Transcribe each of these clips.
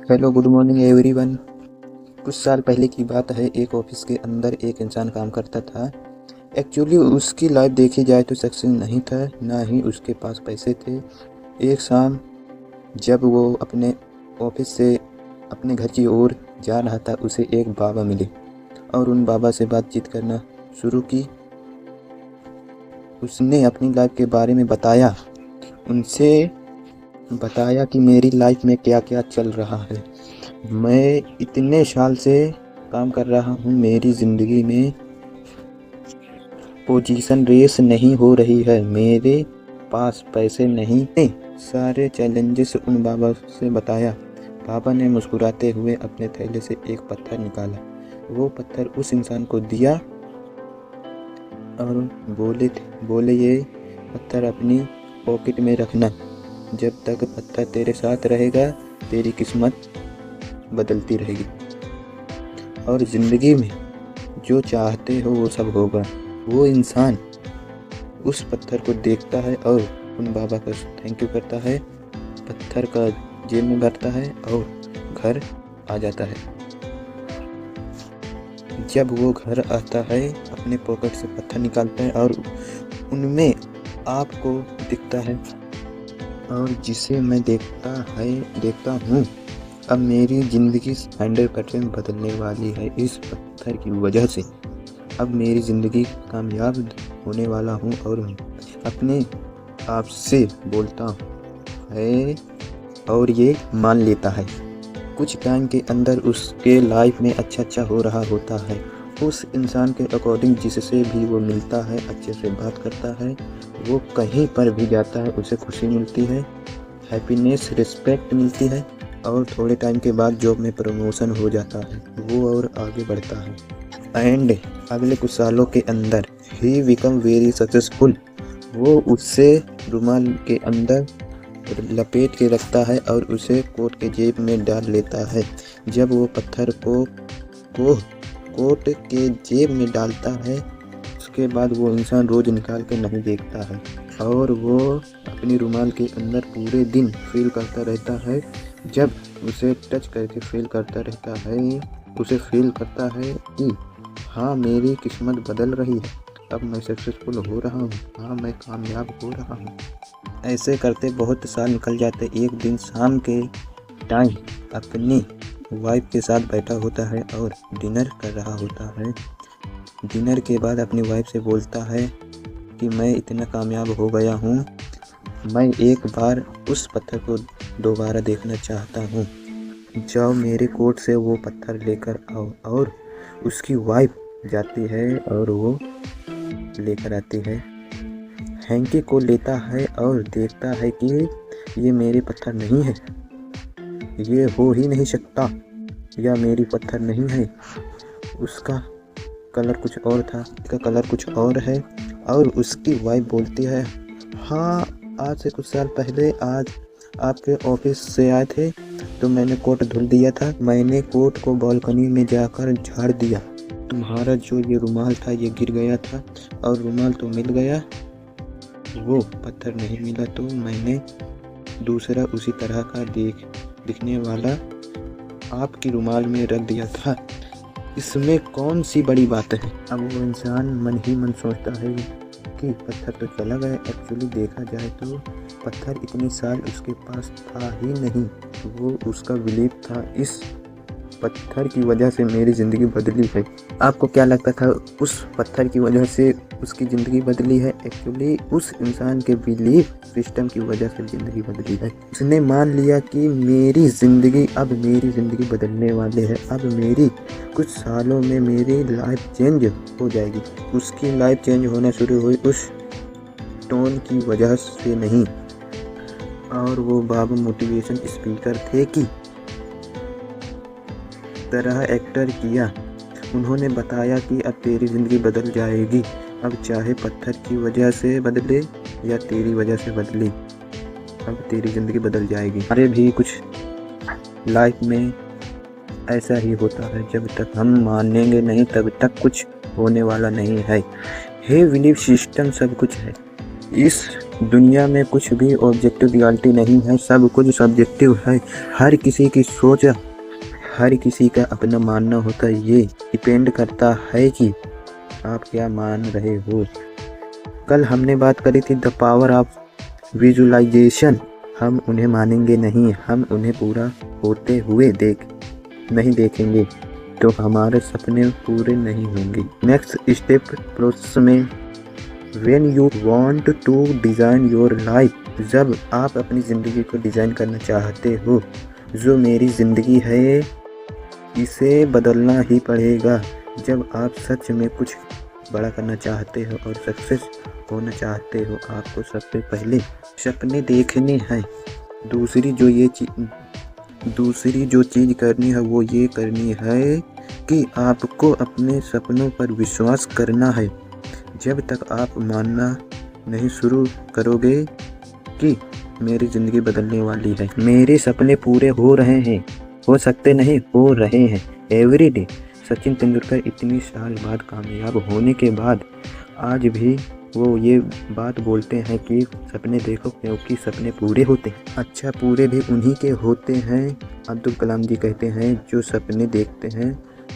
Hello, good morning everyone. कुछ साल पहले की बात है। एक ऑफिस के अंदर एक इंसान काम करता था। एक्चुअली उसकी लाइफ देखी जाए तो सक्सेस नहीं था, ना ही उसके पास पैसे थे। एक शाम जब वो अपने ऑफिस से अपने घर की ओर जा रहा था, उसे एक बाबा मिले और उन बाबा से बातचीत करना शुरू की। उसने अपनी लाइफ के बारे में बताया। उनसे बताया कि मेरी लाइफ में क्या क्या चल रहा है। मैं इतने साल से काम कर रहा हूँ, मेरी ज़िंदगी में पोजीशन रेस नहीं हो रही है, मेरे पास पैसे नहीं हैं। सारे चैलेंजेस उन बाबा से बताया। बाबा ने मुस्कुराते हुए अपने थैले से एक पत्थर निकाला। वो पत्थर उस इंसान को दिया और बोले ये पत्थर अपनी पॉकेट में रखना। जब तक पत्थर तेरे साथ रहेगा, तेरी किस्मत बदलती रहेगी और ज़िंदगी में जो चाहते हो वो सब होगा। वो इंसान उस पत्थर को देखता है और उन बाबा का थैंक यू करता है, पत्थर का जेब में भरता है और घर आ जाता है। जब वो घर आता है, अपने पॉकेट से पत्थर निकालता है और उनमें आपको दिखता है और जिसे मैं देखता हूँ। अब मेरी ज़िंदगी 100% बदलने वाली है इस पत्थर की वजह से। अब मेरी ज़िंदगी कामयाब होने वाला हूँ और अपने आप से बोलता है और ये मान लेता है। कुछ टाइम के अंदर उसके लाइफ में अच्छा हो रहा होता है। उस इंसान के अकॉर्डिंग जिससे भी वो मिलता है, अच्छे से बात करता है, वो कहीं पर भी जाता है उसे खुशी मिलती है, हैप्पीनेस, रिस्पेक्ट मिलती है और थोड़े टाइम के बाद जॉब में प्रमोशन हो जाता है, वो और आगे बढ़ता है। एंड अगले कुछ सालों के अंदर ही बिकम वेरी सक्सेसफुल। वो उससे रुमाल के अंदर लपेट के रखता है और उसे कोट के जेब में डाल लेता है। जब वो पत्थर को कोट के जेब में डालता है, उसके बाद वो इंसान रोज़ निकाल के नहीं देखता है और वो अपनी रुमाल के अंदर पूरे दिन फील करता रहता है। जब उसे टच करके फील करता रहता है, उसे फील करता है कि हाँ, मेरी किस्मत बदल रही है, अब मैं सक्सेसफुल हो रहा हूँ, हाँ मैं कामयाब हो रहा हूँ। ऐसे करते बहुत साल निकल जाते। एक दिन शाम के टाइम अपनी वाइफ के साथ बैठा होता है और डिनर कर रहा होता है। डिनर के बाद अपनी वाइफ से बोलता है कि मैं इतना कामयाब हो गया हूँ, मैं एक बार उस पत्थर को दोबारा देखना चाहता हूँ। जाओ मेरे कोट से वो पत्थर लेकर आओ। और उसकी वाइफ जाती है और वो लेकर आती है। हैंकी को लेता है और देखता है कि ये मेरे पत्थर नहीं है, ये हो ही नहीं सकता, या मेरी पत्थर नहीं है। उसका कलर कुछ और था, इसका कलर कुछ और है। और उसकी वाइफ बोलती है, हाँ आज से कुछ साल पहले आज आपके ऑफिस से आए थे तो मैंने कोट धुल दिया था, मैंने कोट को बालकनी में जाकर झाड़ दिया, तुम्हारा जो ये रुमाल था ये गिर गया था और रुमाल तो मिल गया, वो पत्थर नहीं मिला, तो मैंने दूसरा उसी तरह का दिखने वाला आपकी रुमाल में रख दिया था। इसमें कौन सी बड़ी बात है। अब वो इंसान मन ही मन सोचता है कि पत्थर तो चला गया। एक्चुअली देखा जाए तो पत्थर इतने साल उसके पास था ही नहीं, वो उसका बिलीफ था, इस पत्थर की वजह से मेरी ज़िंदगी बदली है। आपको क्या लगता था उस पत्थर की वजह से उसकी ज़िंदगी बदली है? एक्चुअली उस इंसान के बिलीफ सिस्टम की वजह से ज़िंदगी बदली है। उसने मान लिया कि मेरी ज़िंदगी बदलने वाली है, अब मेरी कुछ सालों में मेरी लाइफ चेंज हो जाएगी। उसकी लाइफ चेंज होना शुरू हुई उस टोन की वजह से नहीं। और वो बाबा मोटिवेशन स्पीकर थे कि तरह एक्टर किया। उन्होंने बताया कि अब तेरी ज़िंदगी बदल जाएगी, अब चाहे पत्थर की वजह से बदले या तेरी वजह से बदले, अब तेरी ज़िंदगी बदल जाएगी। हमारे भी कुछ लाइफ में ऐसा ही होता है, जब तक हम मानेंगे नहीं तब तक कुछ होने वाला नहीं है। हे बिलीफ सिस्टम सब कुछ है। इस दुनिया में कुछ भी ऑब्जेक्टिव रियलिटी नहीं है, सब कुछ सब्जेक्टिव है। हर किसी की सोच, हर किसी का अपना मानना होता है। ये डिपेंड करता है कि आप क्या मान रहे हो। कल हमने बात करी थी द पावर ऑफ विजुअलाइजेशन। हम उन्हें मानेंगे नहीं, हम उन्हें पूरा होते हुए नहीं देखेंगे तो हमारे सपने पूरे नहीं होंगे। नेक्स्ट स्टेप प्रोसेस में When you want to design your life, जब आप अपनी ज़िंदगी को डिज़ाइन करना चाहते हो, जो मेरी ज़िंदगी है इसे बदलना ही पड़ेगा। जब आप सच में कुछ बड़ा करना चाहते हो और सक्सेस होना चाहते हो, आपको सबसे पहले सपने देखने हैं। दूसरी जो चीज़ करनी है वो ये करनी है कि आपको अपने सपनों पर विश्वास करना है। जब तक आप मानना नहीं शुरू करोगे कि मेरी ज़िंदगी बदलने वाली है, मेरे सपने पूरे हो रहे हैं, हो सकते नहीं, हो रहे हैं एवरी डे। सचिन तेंदुलकर इतनी साल बाद कामयाब होने के बाद आज भी वो ये बात बोलते हैं कि सपने देखो क्योंकि सपने पूरे होते हैं। अच्छा, पूरे भी उन्हीं के होते हैं। अब्दुल कलाम जी कहते हैं जो सपने देखते हैं,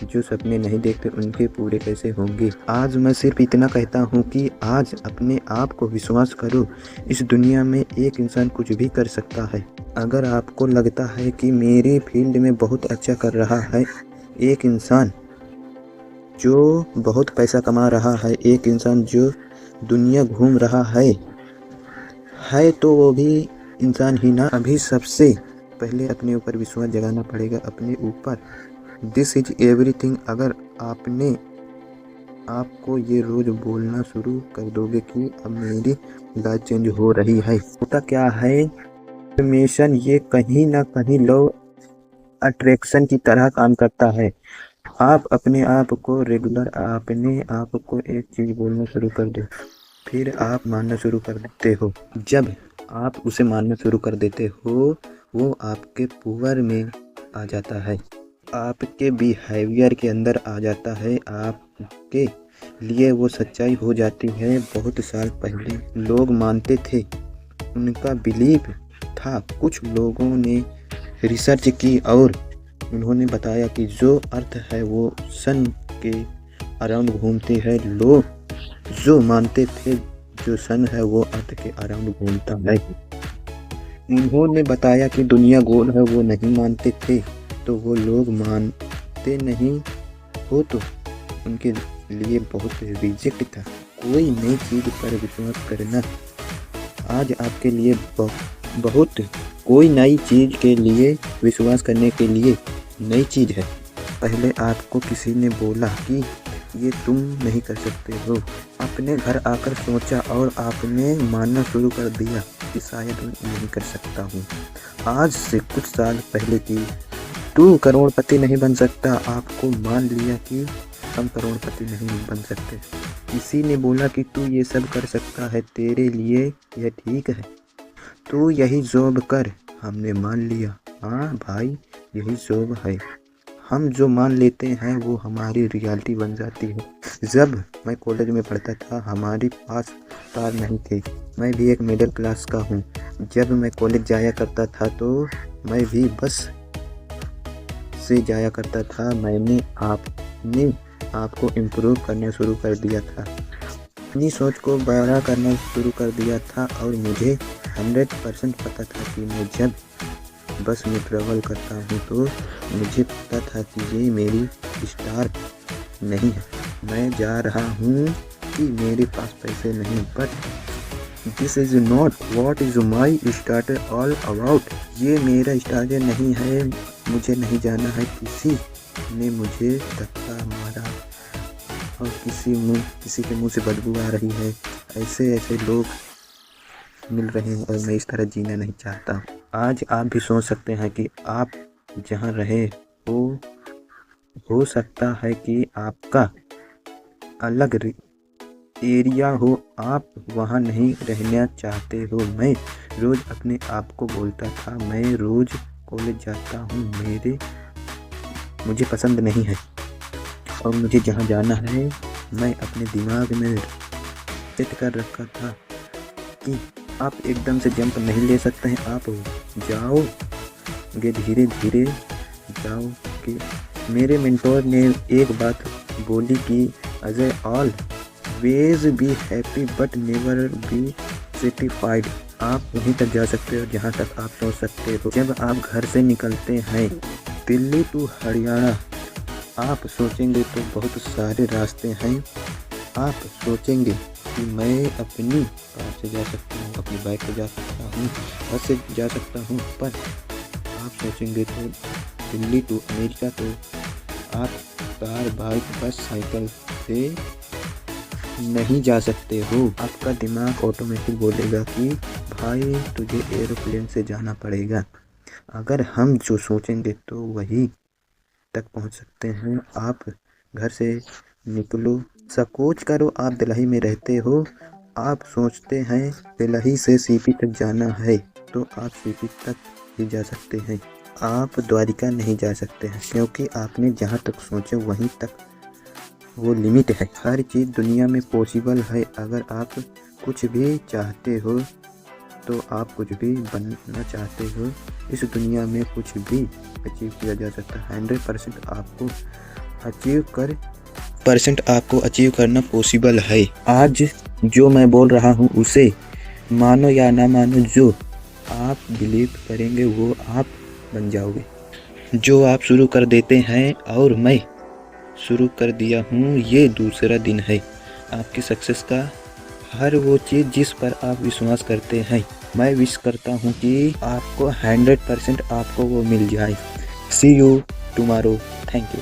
जो सपने नहीं देखते उनके पूरे कैसे होंगे। आज मैं सिर्फ इतना कहता हूँ कि आज अपने आप को विश्वास करो। इस दुनिया में एक इंसान कुछ भी कर सकता है। अगर आपको लगता है कि मेरे फील्ड में बहुत अच्छा कर रहा है एक इंसान जो बहुत पैसा कमा रहा है, एक इंसान जो दुनिया घूम रहा है तो वो भी इंसान ही ना। अभी सबसे पहले अपने ऊपर विश्वास जगाना पड़ेगा, अपने ऊपर। This is everything. अगर आपको ये रोज़ बोलना शुरू कर दोगे कि अब मेरी लाइफ चेंज हो रही है। होता क्या है, इन्फॉर्मेशन ये कहीं ना कहीं लॉ अट्रैक्शन की तरह काम करता है। आप अपने आप को रेगुलर अपने आप को एक चीज़ बोलना शुरू कर दो, फिर आप मानना शुरू कर देते हो। जब आप उसे मानना शुरू कर देते हो, वो आपके पावर में आ जाता है, आपके बिहेवियर के अंदर आ जाता है, आपके लिए वो सच्चाई हो जाती है। बहुत साल पहले लोग मानते थे, उनका बिलीव था। कुछ लोगों ने रिसर्च की और उन्होंने बताया कि जो अर्थ है वो सन के अराउंड घूमती है। लोग जो मानते थे जो सन है वो अर्थ के अराउंड घूमता है। उन्होंने बताया कि दुनिया गोल है, वो नहीं मानते थे, तो वो लोग मानते नहीं हो तो उनके लिए बहुत रिजेक्ट था। कोई नई चीज़ पर विश्वास करना आज आपके लिए बहुत कोई नई चीज़ के लिए विश्वास करने के लिए नई चीज़ है। पहले आपको किसी ने बोला कि ये तुम नहीं कर सकते हो, अपने घर आकर सोचा और आपने मानना शुरू कर दिया कि शायद मैं नहीं कर सकता हूँ। आज से कुछ साल पहले की तू करोड़पति नहीं बन सकता, आपको मान लिया कि हम करोड़पति नहीं बन सकते। किसी ने बोला कि तू ये सब कर सकता है, तेरे लिए यह ठीक है, तू यही जॉब कर। हमने मान लिया, हाँ भाई यही जॉब है। हम जो मान लेते हैं वो हमारी रियलिटी बन जाती है। जब मैं कॉलेज में पढ़ता था हमारे पास कार नहीं थे। मैं भी एक मिडिल क्लास का हूँ। जब मैं कॉलेज जाया करता था तो मैं भी बस से जाया करता था। मैंने अपने आप को इम्प्रूव करना शुरू कर दिया था, अपनी सोच को बड़ा करना शुरू कर दिया था और मुझे 100% पता था कि मैं जब बस में ट्रैवल करता हूँ तो मुझे पता था कि ये मेरी स्टार नहीं है। मैं जा रहा हूँ कि मेरे पास पैसे नहीं, but this is not what is my starter all about. ये मेरा स्टार्टर नहीं है, मुझे नहीं जाना है। किसी ने मुझे धक्का मारा और किसी के मुंह से बदबू आ रही है। ऐसे लोग मिल रहे हैं और मैं इस तरह जीना नहीं चाहता। आज आप भी सोच सकते हैं कि आप जहाँ रहे हो सकता है कि आपका अलग एरिया हो, आप वहाँ नहीं रहना चाहते हो। मैं रोज़ अपने आप को बोलता था, मैं रोज़ कॉलेज जाता हूँ, मुझे पसंद नहीं है और मुझे जहाँ जाना है। मैं अपने दिमाग में सेट कर रखा था कि आप एकदम से जंप नहीं ले सकते हैं, आप जाओगे धीरे धीरे जाओगे। मेरे मेंटोर ने एक बात बोली कि Ajay always be happy but never be satisfied. आप वहीं तक जा सकते हो जहाँ तक आप सोच सकते हो। जब आप घर से निकलते हैं दिल्ली टू हरियाणा, आप सोचेंगे तो बहुत सारे रास्ते हैं। आप सोचेंगे कि मैं अपनी कार से जा सकता हूँ, अपनी बाइक से जा सकता हूँ, बस से जा सकता हूँ, पर आप सोचेंगे तो दिल्ली टू अमेरिका तो आप कार, बाइक, बस, साइकिल से नहीं जा सकते हो। आपका दिमाग ऑटोमेटिक बोलेगा कि भाई तुझे एरोप्लेन से जाना पड़ेगा। अगर हम जो सोचेंगे तो वही तक पहुंच सकते हैं। आप घर से निकलो, सकोच करो आप दिल्ली में रहते हो, आप सोचते हैं दिल्ली से सीपी तक जाना है तो आप सीपी तक ही जा सकते हैं। आप द्वारिका नहीं जा सकते हैं क्योंकि आपने जहां तक सोचे वहीं तक वो लिमिट है। हर चीज़ दुनिया में पॉसिबल है। अगर आप कुछ भी चाहते हो तो आप कुछ भी बनना चाहते हो, इस दुनिया में कुछ भी अचीव किया जा सकता है। 100% आपको अचीव करना पॉसिबल है। आज जो मैं बोल रहा हूँ उसे मानो या ना मानो, जो आप बिलीव करेंगे वो आप बन जाओगे। जो आप शुरू कर देते हैं और मैं शुरू कर दिया हूँ, ये दूसरा दिन है आपकी सक्सेस का। हर वो चीज़ जिस पर आप विश्वास करते हैं, मैं विश करता हूँ कि आपको 100% आपको वो मिल जाए। सी यू टुमारो। Thank you.